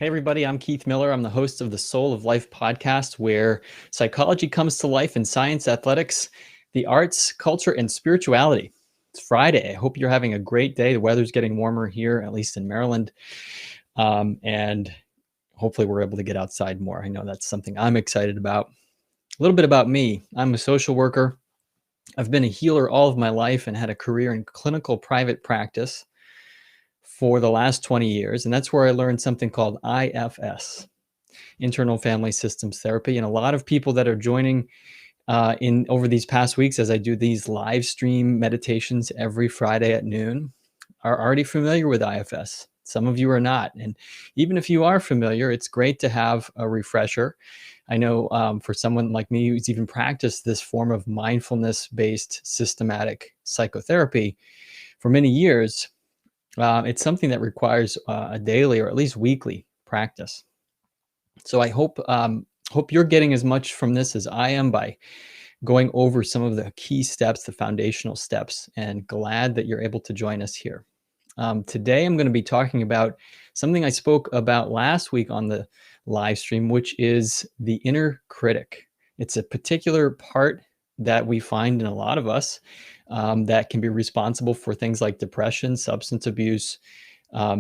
Hey, everybody, I'm Keith Miller. I'm the host of the Soul of Life podcast, where psychology comes to life in science, athletics, the arts, culture, and spirituality. It's Friday. I hope you're having a great day. The weather's getting warmer here, at least in Maryland. And hopefully we're able to get outside more. I know that's something I'm excited about. A little bit about me. I'm a social worker. I've been a healer all of my life and had a career in clinical private practice for the last 20 years. And that's where I learned something called IFS, internal family systems therapy. And a lot of people that are joining in over these past weeks, as I do these live stream meditations every Friday at noon, are already familiar with IFS. Some of you are not. And even if you are familiar, it's great to have a refresher. I know for someone like me who's even practiced this form of mindfulness-based systematic psychotherapy for many years, it's something that requires a daily or at least weekly practice. So I hope you're getting as much from this as I am by going over some of the key steps, the foundational steps, and glad that you're able to join us here. Today, I'm going to be talking about something I spoke about last week on the live stream, which is the inner critic. It's a particular part that we find in a lot of us that can be responsible for things like depression, substance abuse,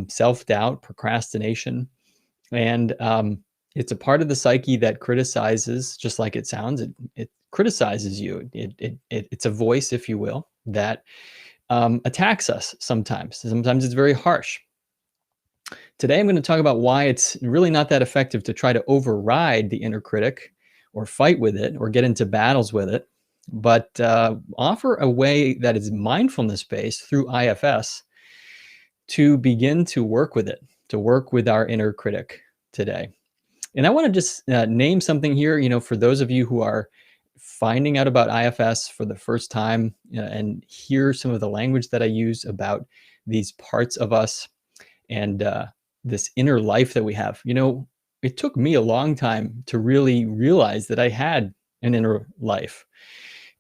self-doubt, procrastination, and it's a part of the psyche that criticizes, just like it sounds. It criticizes you. It's a voice, if you will, that attacks us sometimes. Sometimes it's very harsh. Today, I'm going to talk about why it's really not that effective to try to override the inner critic or fight with it or get into battles with it, but offer a way that is mindfulness-based through IFS to begin to work with it, to work with our inner critic today. And I want to just name something here, for those of you who are finding out about IFS for the first time and hear some of the language that I use about these parts of us and this inner life that we have. It took me a long time to really realize that I had an inner life.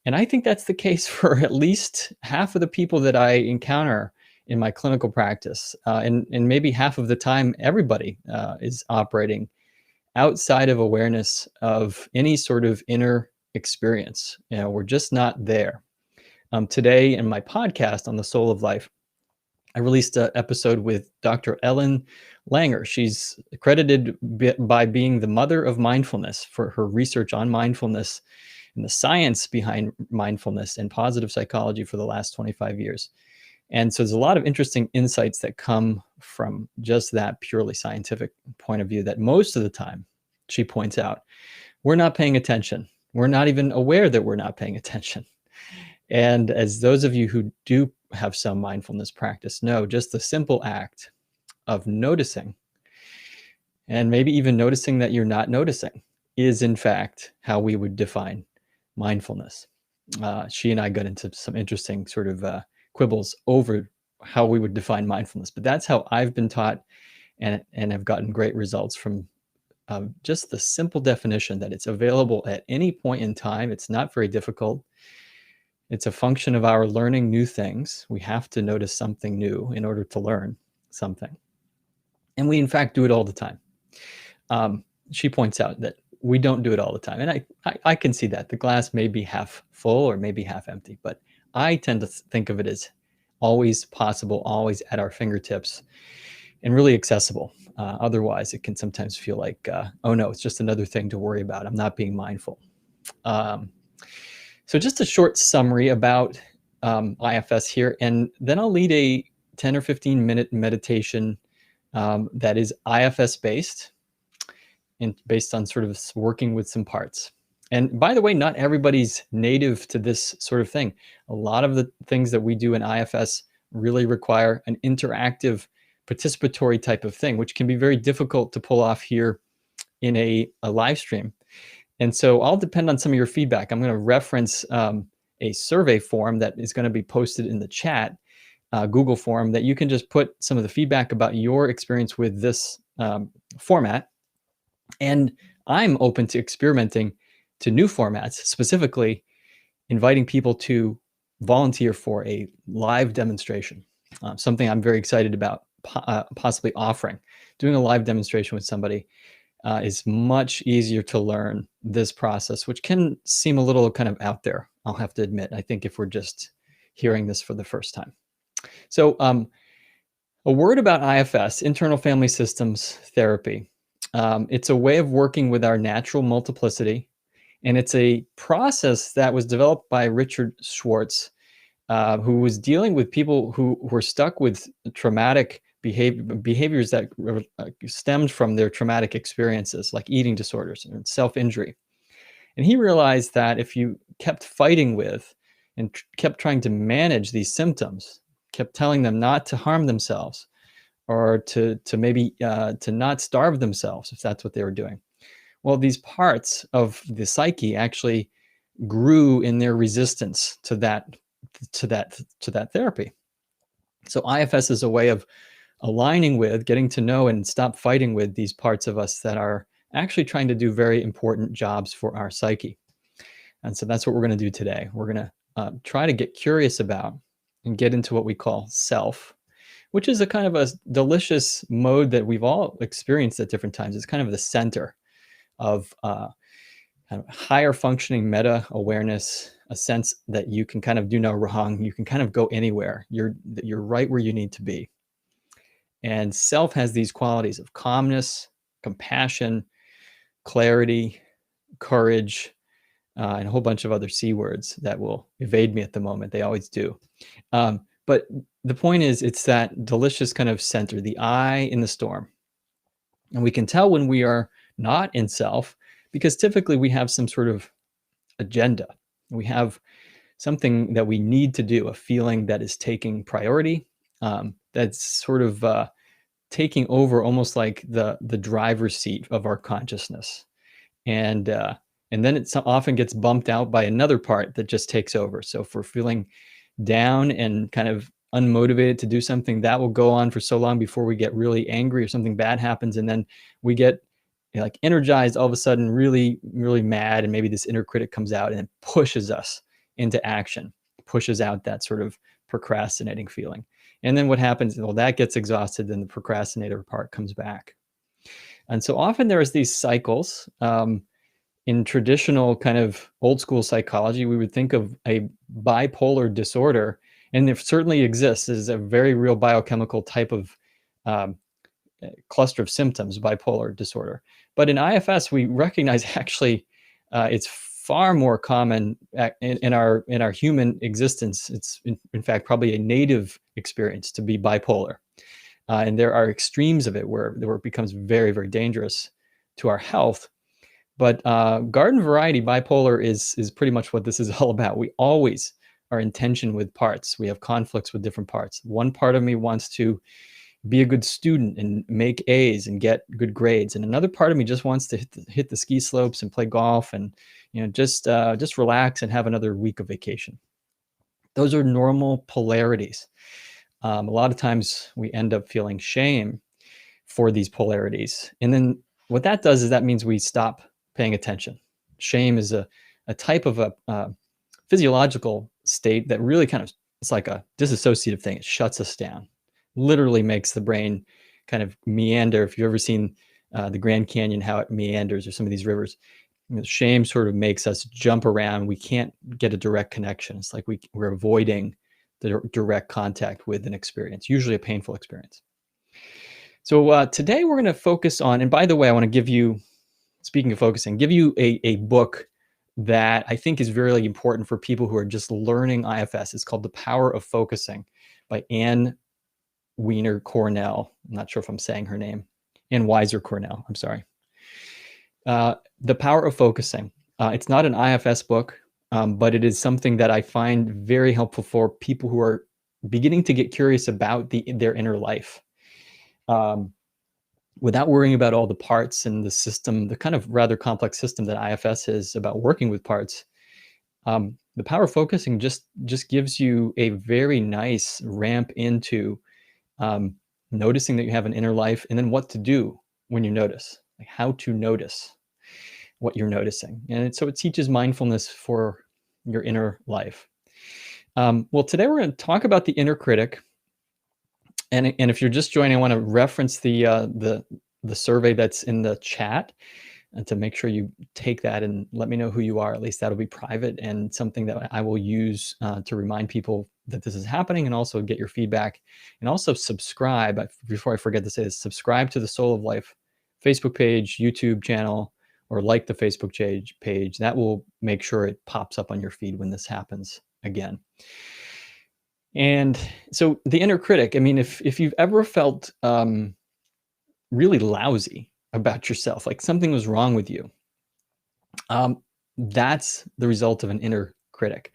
And I think that's the case for at least half of the people that I encounter in my clinical practice. And maybe half of the time, everybody is operating outside of awareness of any sort of inner experience. We're just not there. Today in my podcast on the Soul of Life, I released an episode with Dr. Ellen Langer. She's credited by being the mother of mindfulness for her research on mindfulness and the science behind mindfulness and positive psychology for the last 25 years. And so there's a lot of interesting insights that come from just that purely scientific point of view that most of the time, she points out, we're not paying attention. We're not even aware that we're not paying attention. And as those of you who do have some mindfulness practice know, just the simple act of noticing, and maybe even noticing that you're not noticing, is in fact how we would define mindfulness. She and I got into some interesting sort of quibbles over how we would define mindfulness, but that's how I've been taught and have gotten great results from just the simple definition that it's available at any point in time. It's not very difficult. It's a function of our learning new things. We have to notice something new in order to learn something. And we, in fact, do it all the time. She points out that we don't do it all the time. And I can see that. The glass may be half full or maybe half empty, but I tend to think of it as always possible, always at our fingertips, and really accessible. Otherwise, it can sometimes feel like, oh no, it's just another thing to worry about. I'm not being mindful. So just a short summary about IFS here, and then I'll lead a 10 or 15 minute meditation that is IFS based and based on sort of working with some parts. And by the way, not everybody's native to this sort of thing. A lot of the things that we do in IFS really require an interactive, participatory type of thing, which can be very difficult to pull off here in a live stream. And so I'll depend on some of your feedback. I'm going to reference a survey form that is going to be posted in the chat, Google form, that you can just put some of the feedback about your experience with this format. And I'm open to experimenting to new formats, specifically inviting people to volunteer for a live demonstration, something I'm very excited about possibly offering. Doing a live demonstration with somebody is much easier to learn this process, which can seem a little kind of out there, I'll have to admit, I think, if we're just hearing this for the first time. So a word about IFS, internal family systems therapy. It's a way of working with our natural multiplicity, and it's a process that was developed by Richard Schwartz, who was dealing with people who were stuck with traumatic behaviors that stemmed from their traumatic experiences, like eating disorders and self-injury. And he realized that if you kept fighting with and kept trying to manage these symptoms, kept telling them not to harm themselves, or to maybe to not starve themselves if that's what they were doing, well, these parts of the psyche actually grew in their resistance to that therapy. So IFS is a way of aligning with, getting to know, and stop fighting with these parts of us that are actually trying to do very important jobs for our psyche. And so that's what we're going to do today. We're going to try to get curious about and get into what we call self, which is a kind of a delicious mode that we've all experienced at different times. It's kind of the center of kind of higher functioning meta awareness, a sense that you can kind of do no wrong. You can kind of go anywhere. You're right where you need to be. And self has these qualities of calmness, compassion, clarity, courage, and a whole bunch of other C words that will evade me at the moment. They always do. But the point is, it's that delicious kind of center, the eye in the storm. And we can tell when we are not in self, because typically we have some sort of agenda. We have something that we need to do, a feeling that is taking priority, that's sort of taking over, almost like the driver's seat of our consciousness. And then it often gets bumped out by another part that just takes over. So if we're feeling down and kind of unmotivated to do something, that will go on for so long before we get really angry or something bad happens, and then we get like energized all of a sudden, really, really mad, and maybe this inner critic comes out and it pushes us into action, pushes out that sort of procrastinating feeling. And then what happens? Well, that gets exhausted, then the procrastinator part comes back. And so often there's these cycles. In traditional kind of old school psychology, we would think of a bipolar disorder, and it certainly exists as a very real biochemical type of cluster of symptoms, bipolar disorder. But in IFS, we recognize actually it's far more common in our human existence. It's in fact probably a native experience to be bipolar. And there are extremes of it where it becomes very, very dangerous to our health. But garden variety bipolar is pretty much what this is all about. We always are in tension with parts. We have conflicts with different parts. One part of me wants to be a good student and make A's and get good grades, and another part of me just wants to hit the ski slopes and play golf and just relax and have another week of vacation. Those are normal polarities. A lot of times we end up feeling shame for these polarities, and then what that does is that means we stop paying attention. Shame is a type of a physiological state that really kind of, it's like a disassociative thing. It shuts us down, literally makes the brain kind of meander. If you've ever seen the Grand Canyon, how it meanders, or some of these rivers, shame sort of makes us jump around. We can't get a direct connection. It's like we're avoiding the direct contact with an experience, usually a painful experience. So today we're going to focus on, and by the way, I want to give you, speaking of focusing, give you a book that I think is very important for people who are just learning IFS. It's called The Power of Focusing by Anne Weiner Cornell. I'm not sure if I'm saying her name. Anne Weiser Cornell, I'm sorry. The Power of Focusing. It's not an IFS book, but it is something that I find very helpful for people who are beginning to get curious about their inner life. Without worrying about all the parts and the system, the kind of rather complex system that IFS is about working with parts. The Power of Focusing just gives you a very nice ramp into noticing that you have an inner life, and then what to do when you notice, like how to notice what you're noticing. And so it teaches mindfulness for your inner life. Well, today we're going to talk about the inner critic. And if you're just joining, I want to reference the survey that's in the chat, and to make sure you take that and let me know who you are. At least that'll be private and something that I will use to remind people that this is happening, and also get your feedback. And also subscribe. Before I forget to say this, subscribe to the Soul of Life Facebook page, YouTube channel, or like the Facebook page. That will make sure it pops up on your feed when this happens again. And so the inner critic, I mean, if you've ever felt really lousy about yourself, like something was wrong with you, that's the result of an inner critic.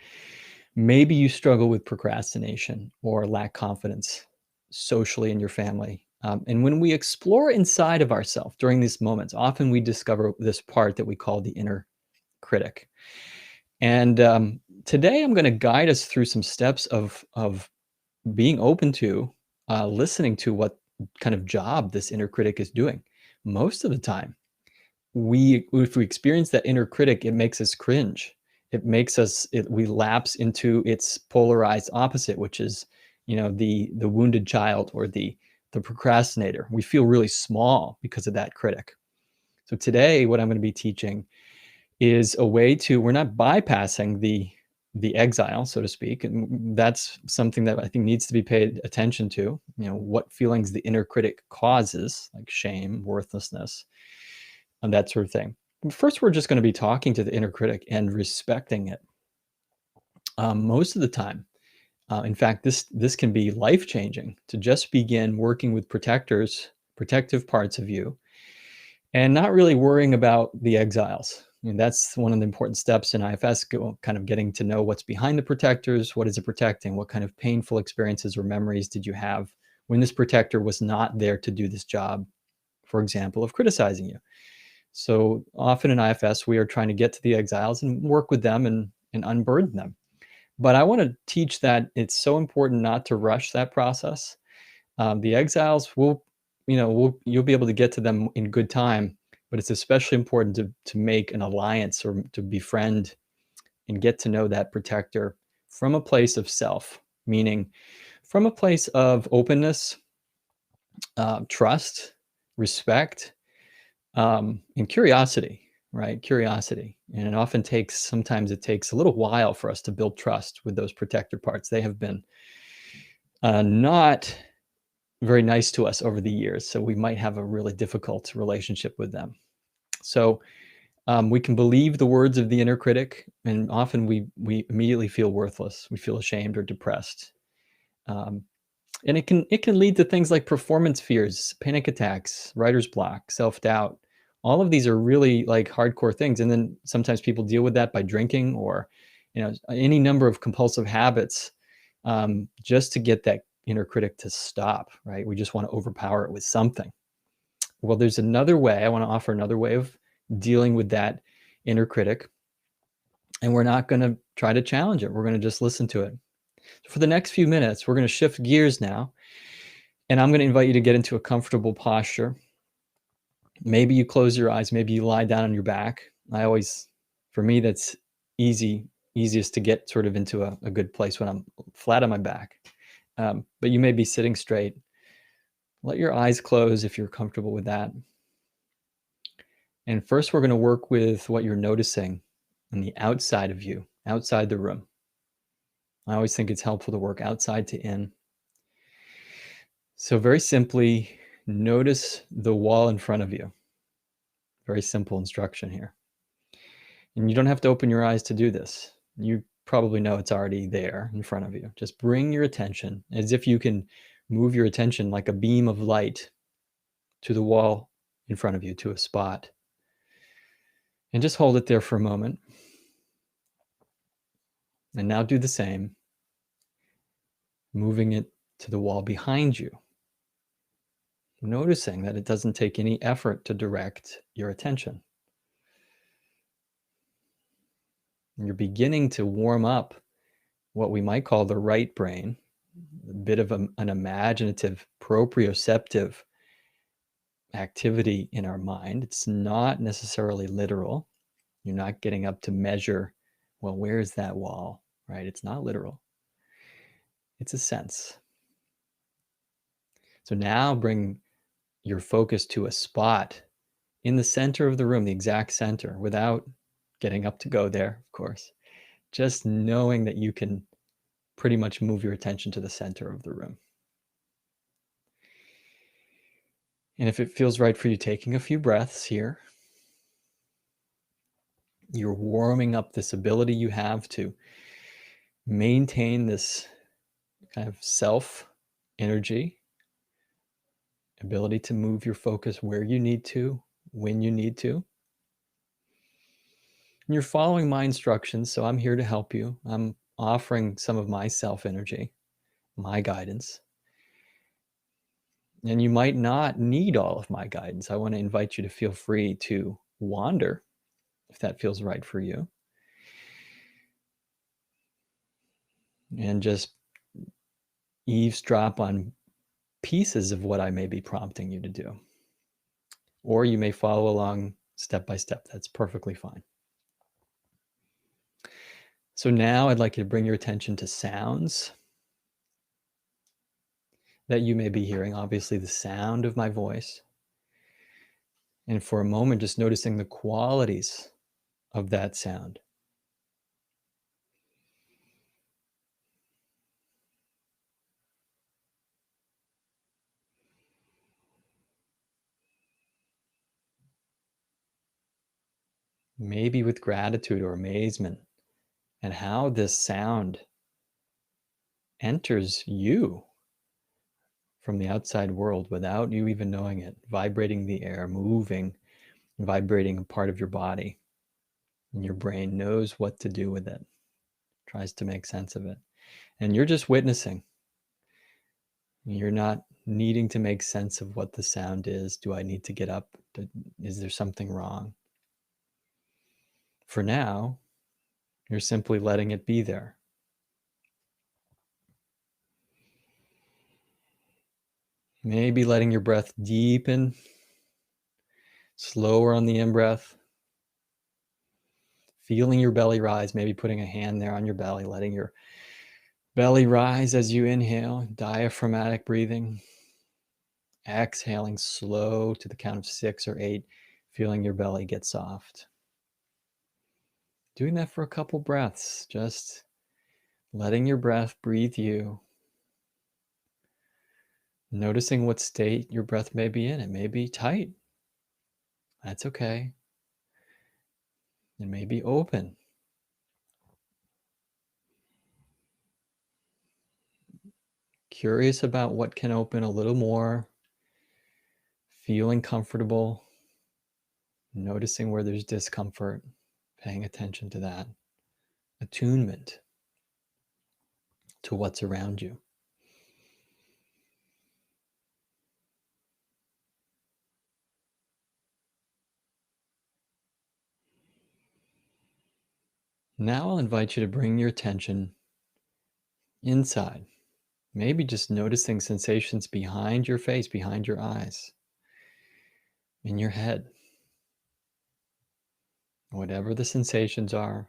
Maybe you struggle with procrastination or lack confidence socially in your family. And when we explore inside of ourselves during these moments, often we discover this part that we call the inner critic. And today I'm going to guide us through some steps of being open to listening to what kind of job this inner critic is doing. Most of the time, if we experience that inner critic, it makes us cringe. It makes us, we lapse into its polarized opposite, which is, the wounded child, or the procrastinator. We feel really small because of that critic. So today, what I'm going to be teaching is a way to, we're not bypassing the exile, so to speak. And that's something that I think needs to be paid attention to, what feelings the inner critic causes, like shame, worthlessness, and that sort of thing. First, we're just going to be talking to the inner critic and respecting it. Most of the time, in fact, this can be life-changing to just begin working with protective parts of you, and not really worrying about the exiles. And that's one of the important steps in IFS, kind of getting to know what's behind the protectors. What is it protecting? What kind of painful experiences or memories did you have when this protector was not there to do this job, for example, of criticizing you? So often in IFS, we are trying to get to the exiles and work with them and unburden them. But I want to teach that it's so important not to rush that process. The exiles you'll be able to get to them in good time, but it's especially important to make an alliance, or to befriend and get to know that protector from a place of self, meaning from a place of openness, trust, respect, and curiosity, right? Curiosity. And sometimes it takes a little while for us to build trust with those protector parts. They have been not very nice to us over the years, so we might have a really difficult relationship with them. So we can believe the words of the inner critic, and often we immediately feel worthless. We feel ashamed or depressed. And it can lead to things like performance fears, panic attacks, writer's block, self-doubt. All of these are really like hardcore things. And then sometimes people deal with that by drinking, or any number of compulsive habits, just to get that inner critic to stop, right? We just want to overpower it with something. Well, there's another way. I want to offer another way of dealing with that inner critic. And we're not going to try to challenge it. We're going to just listen to it. So for the next few minutes, we're going to shift gears now. And I'm going to invite you to get into a comfortable posture. Maybe you close your eyes. Maybe you lie down on your back. For me, that's easiest to get sort of into a good place when I'm flat on my back. But you may be sitting straight. Let your eyes close if you're comfortable with that. And first, we're going to work with what you're noticing on the outside of you, outside the room. I always think it's helpful to work outside to in. So very simply, notice the wall in front of you. Very simple instruction here. And you don't have to open your eyes to do this. You probably know it's already there in front of you. Just bring your attention, as if you can move your attention like a beam of light, to the wall in front of you, to a spot. And just hold it there for a moment. And now do the same, moving it to the wall behind you. Noticing that it doesn't take any effort to direct your attention. And you're beginning to warm up what we might call the right brain, a bit of an imaginative, proprioceptive activity in our mind. It's not necessarily literal. You're not getting up to measure, well, where is that wall, right? It's not literal. It's a sense. So now bring your focus to a spot in the center of the room, the exact center, without getting up to go there, of course. Just knowing that you can pretty much move your attention to the center of the room. And if it feels right for you, taking a few breaths here, you're warming up this ability you have to maintain this kind of self energy, ability to move your focus where you need to, when you need to. And you're following my instructions, so I'm here to help you. I'm offering some of my self energy, my guidance. And you might not need all of my guidance. I want to invite you to feel free to wander if that feels right for you. And just eavesdrop on pieces of what I may be prompting you to do. Or you may follow along step by step. That's perfectly fine. So now I'd like you to bring your attention to sounds that you may be hearing. Obviously, the sound of my voice. And for a moment, just noticing the qualities of that sound. Maybe with gratitude or amazement at how this sound enters you from the outside world without you even knowing it, vibrating the air, moving, vibrating a part of your body. And your brain knows what to do with it, tries to make sense of it. And you're just witnessing. You're not needing to make sense of what the sound is. Do I need to get up? Is there something wrong? For now, you're simply letting it be there. Maybe letting your breath deepen, slower on the in-breath. Feeling your belly rise, maybe putting a hand there on your belly, letting your belly rise as you inhale, diaphragmatic breathing. Exhaling slow to the count of 6 or 8, feeling your belly get soft. Doing that for a couple breaths, just letting your breath breathe you. Noticing what state your breath may be in. It may be tight. That's okay. It may be open. Curious about what can open a little more. Feeling comfortable. Noticing where there's discomfort. Paying attention to that. Attunement to what's around you. Now I'll invite you to bring your attention inside. Maybe just noticing sensations behind your face, behind your eyes, in your head. Whatever the sensations are,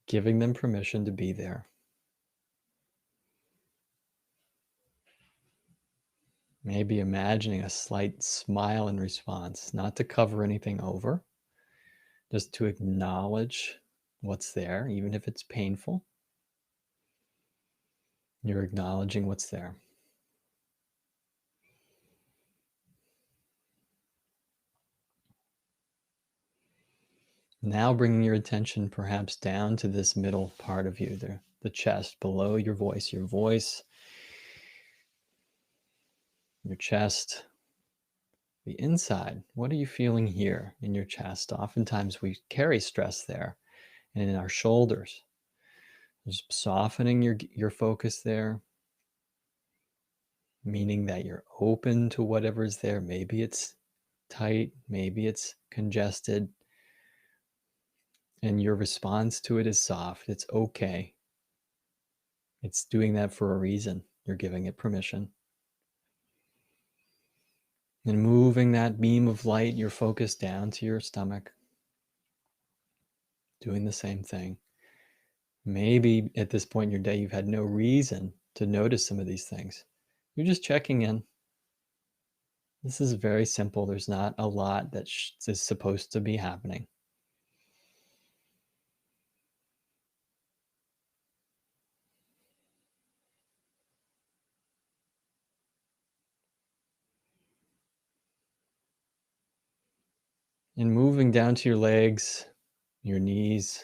giving them permission to be there. Maybe imagining a slight smile in response, not to cover anything over, just to acknowledge what's there, even if it's painful. You're acknowledging what's there. Now bringing your attention perhaps down to this middle part of you, the chest, below your voice, your chest, the inside. What are you feeling here in your chest? Oftentimes we carry stress there and in our shoulders. Just softening your focus there, meaning that you're open to whatever's there. Maybe it's tight, maybe it's congested, and your response to it is soft. It's okay. It's doing that for a reason. You're giving it permission. And moving that beam of light, your focus down to your stomach, doing the same thing. Maybe at this point in your day, you've had no reason to notice some of these things. You're just checking in, This is very simple. There's not a lot that is supposed to be happening. And moving down to your legs, your knees,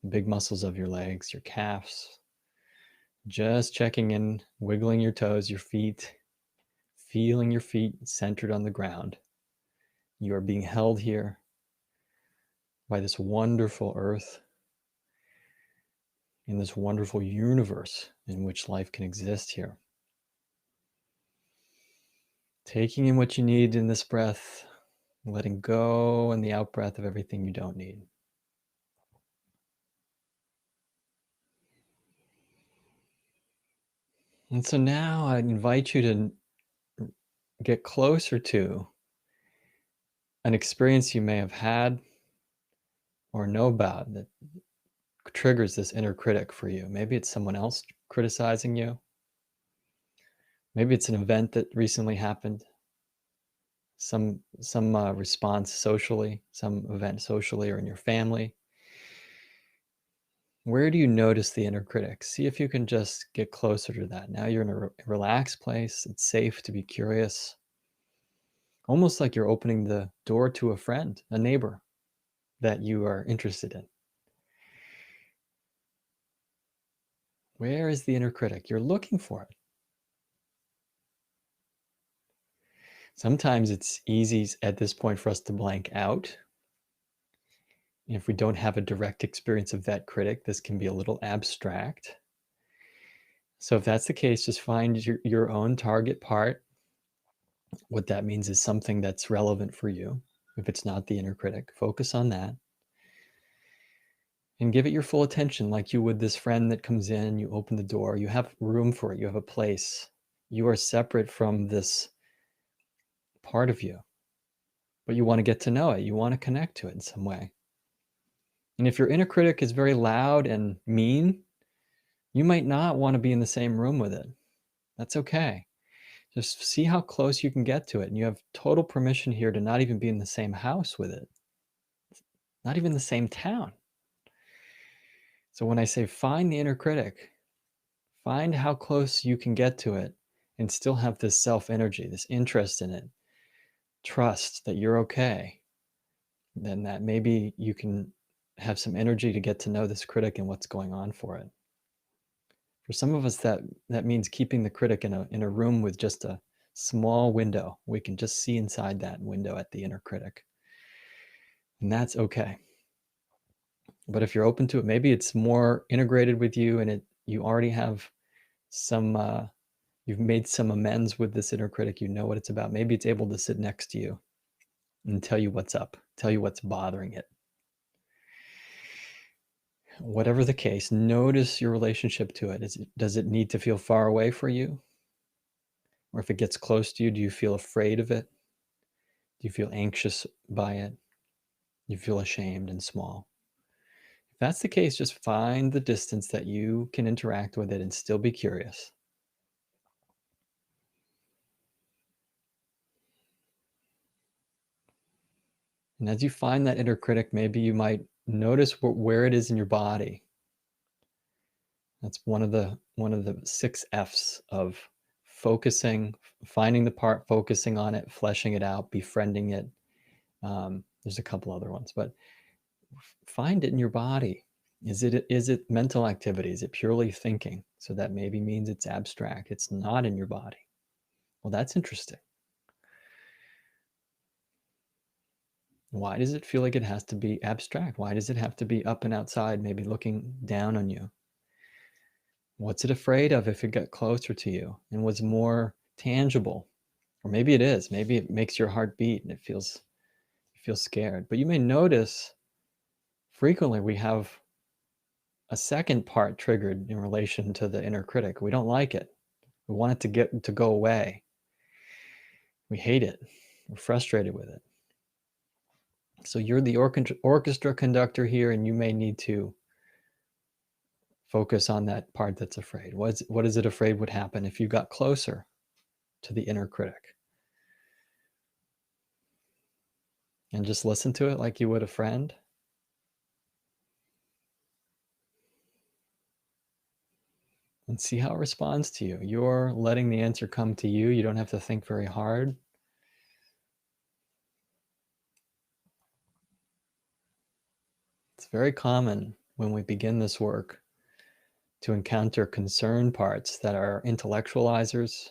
the big muscles of your legs, your calves, just checking in, wiggling your toes, your feet, feeling your feet centered on the ground. You are being held here by this wonderful earth, in this wonderful universe in which life can exist here. Taking in what you need in this breath, letting go in the out breath of everything you don't need. And so now I invite you to get closer to an experience you may have had or know about that triggers this inner critic for you. Maybe it's someone else criticizing you. Maybe it's an event that recently happened, some response socially, some event socially or in your family. Where do you notice the inner critic? See if you can just get closer to that. Now you're in a relaxed place. It's safe to be curious. Almost like you're opening the door to a friend, a neighbor that you are interested in. Where is the inner critic? You're looking for it. Sometimes it's easy at this point for us to blank out. If we don't have a direct experience of that critic, this can be a little abstract. So if that's the case, just find your own target part. What that means is something that's relevant for you. If it's not the inner critic, focus on that. And give it your full attention like you would this friend that comes in, you open the door, you have room for it, you have a place. You are separate from this part of you, but you want to get to know it. You want to connect to it in some way. And if your inner critic is very loud and mean, you might not want to be in the same room with it. That's okay. Just see how close you can get to it. And you have total permission here to not even be in the same house with it, not even the same town. So when I say find the inner critic, find how close you can get to it and still have this self energy, this interest in it, trust that you're okay. Then that maybe you can have some energy to get to know this critic and what's going on for it. For some of us, that means keeping the critic in a room with just a small window. We can just see inside that window at the inner critic. And that's okay. But if you're open to it, maybe it's more integrated with you and you already have some, you've made some amends with this inner critic. You know what it's about. Maybe it's able to sit next to you and tell you what's up, tell you what's bothering it. Whatever the case, notice your relationship to it. Does it need to feel far away for you? Or if it gets close to you, do you feel afraid of it? Do you feel anxious by it? Do you feel ashamed and small? If that's the case, just find the distance that you can interact with it and still be curious. And as you find that inner critic, maybe you might notice where it is in your body. That's one of the 6 F's of focusing, finding the part, focusing on it, fleshing it out, befriending it. There's a couple other ones, but find it in your body. Is it mental activity? Is it purely thinking? So that maybe means it's abstract. It's not in your body. Well, that's interesting. Why does it feel like it has to be abstract? Why does it have to be up and outside, maybe looking down on you? What's it afraid of if it got closer to you and was more tangible? Or maybe it is. Maybe it makes your heart beat and it feels scared. But you may notice frequently we have a second part triggered in relation to the inner critic. We don't like it. We want it to go away. We hate it. We're frustrated with it. So you're the orchestra conductor here, and you may need to focus on that part that's afraid. What is it afraid would happen if you got closer to the inner critic? and just listen to it like you would a friend. And see how it responds to you. You're letting the answer come to you. You don't have to think very hard. It's very common when we begin this work to encounter concern parts that are intellectualizers.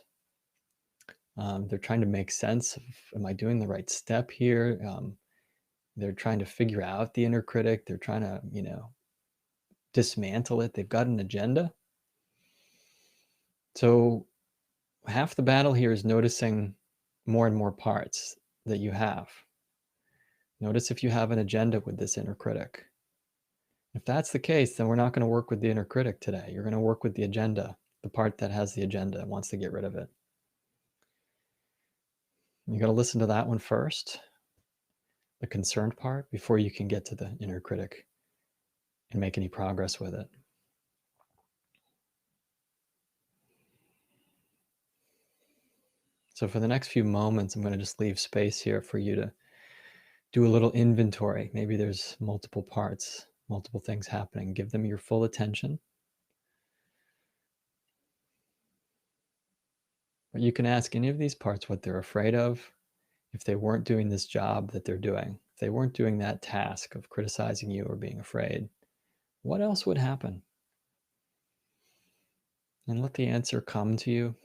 They're trying to make sense of, am I doing the right step here? They're trying to figure out the inner critic. They're trying to, dismantle it. They've got an agenda. So half the battle here is noticing more and more parts that you have. Notice if you have an agenda with this inner critic. If that's the case, then we're not going to work with the inner critic today. You're going to work with the agenda, the part that has the agenda and wants to get rid of it. You got to listen to that one first, the concerned part, before you can get to the inner critic and make any progress with it. So for the next few moments, I'm going to just leave space here for you to do a little inventory. Maybe there's multiple parts, multiple things happening. Give them your full attention. But you can ask any of these parts what they're afraid of. If they weren't doing this job that they're doing, if they weren't doing that task of criticizing you or being afraid, what else would happen? And let the answer come to you.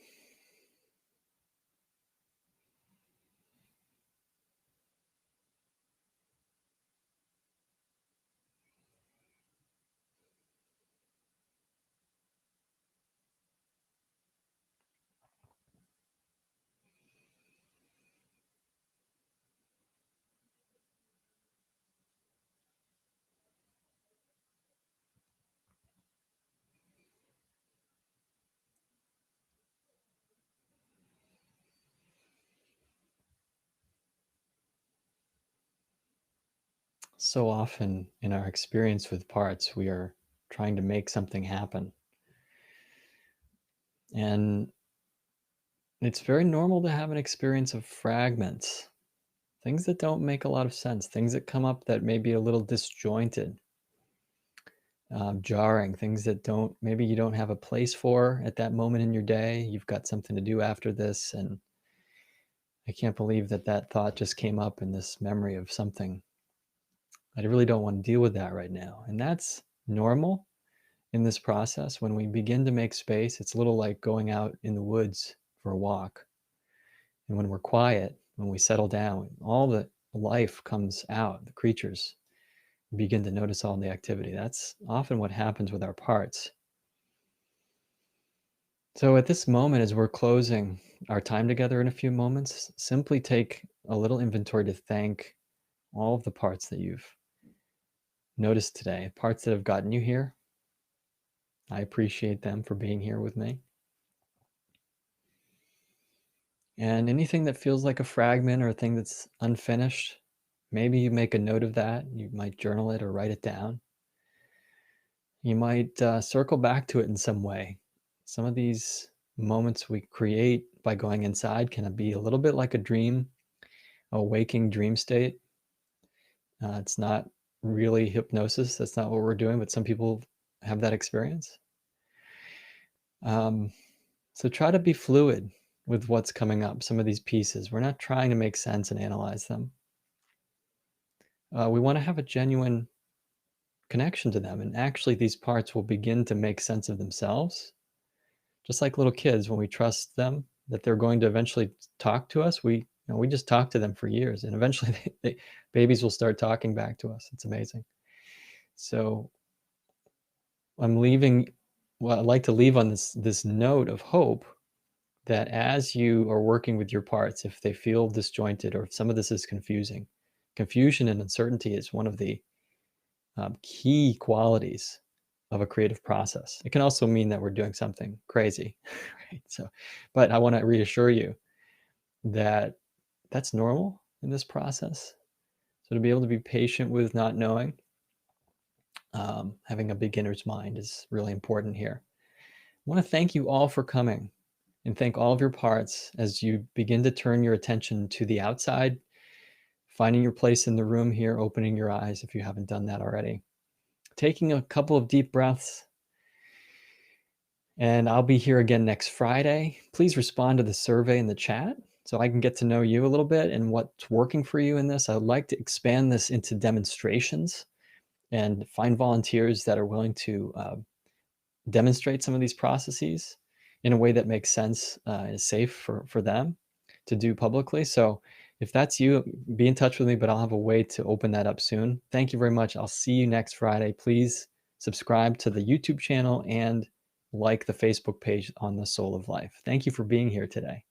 So often in our experience with parts, we are trying to make something happen. And it's very normal to have an experience of fragments, things that don't make a lot of sense, things that come up that may be a little disjointed, jarring, things that maybe you don't have a place for at that moment in your day. You've got something to do after this, and I can't believe that thought just came up in this memory of something. I really don't want to deal with that right now. And that's normal in this process. When we begin to make space, it's a little like going out in the woods for a walk. And when we're quiet, when we settle down, all the life comes out, the creatures begin to notice all the activity. That's often what happens with our parts. So at this moment, as we're closing our time together in a few moments, simply take a little inventory to thank all of the parts that you've noticed today, parts that have gotten you here. I appreciate them for being here with me. And anything that feels like a fragment or a thing that's unfinished, maybe you make a note of that. You might journal it or write it down. You might circle back to it in some way. Some of these moments we create by going inside can be a little bit like a dream, a waking dream state. It's not really hypnosis. That's not what we're doing, but some people have that experience. So try to be fluid with what's coming up, some of these pieces. We're not trying to make sense and analyze them. We want to have a genuine connection to them. And actually, these parts will begin to make sense of themselves. Just like little kids, when we trust them that they're going to eventually talk to us, we just talk to them for years. And eventually, babies will start talking back to us. It's amazing. So I'd like to leave on this note of hope that as you are working with your parts, if they feel disjointed or if some of this is confusing, confusion and uncertainty is one of the key qualities of a creative process. It can also mean that we're doing something crazy, right? But I want to reassure you that that's normal in this process. So to be able to be patient with not knowing, having a beginner's mind is really important here. I want to thank you all for coming and thank all of your parts as you begin to turn your attention to the outside finding your place in the room here, opening your eyes if you haven't done that already. Taking a couple of deep breaths. And I'll be here again next Friday. Please respond to the survey in the chat so I can get to know you a little bit and what's working for you in this. I would like to expand this into demonstrations and find volunteers that are willing to demonstrate some of these processes in a way that makes sense and is safe for them to do publicly. So if that's you, be in touch with me, but I'll have a way to open that up soon. Thank you very much. I'll see you next Friday. Please subscribe to the YouTube channel and like the Facebook page on The Soul of Life. Thank you for being here today.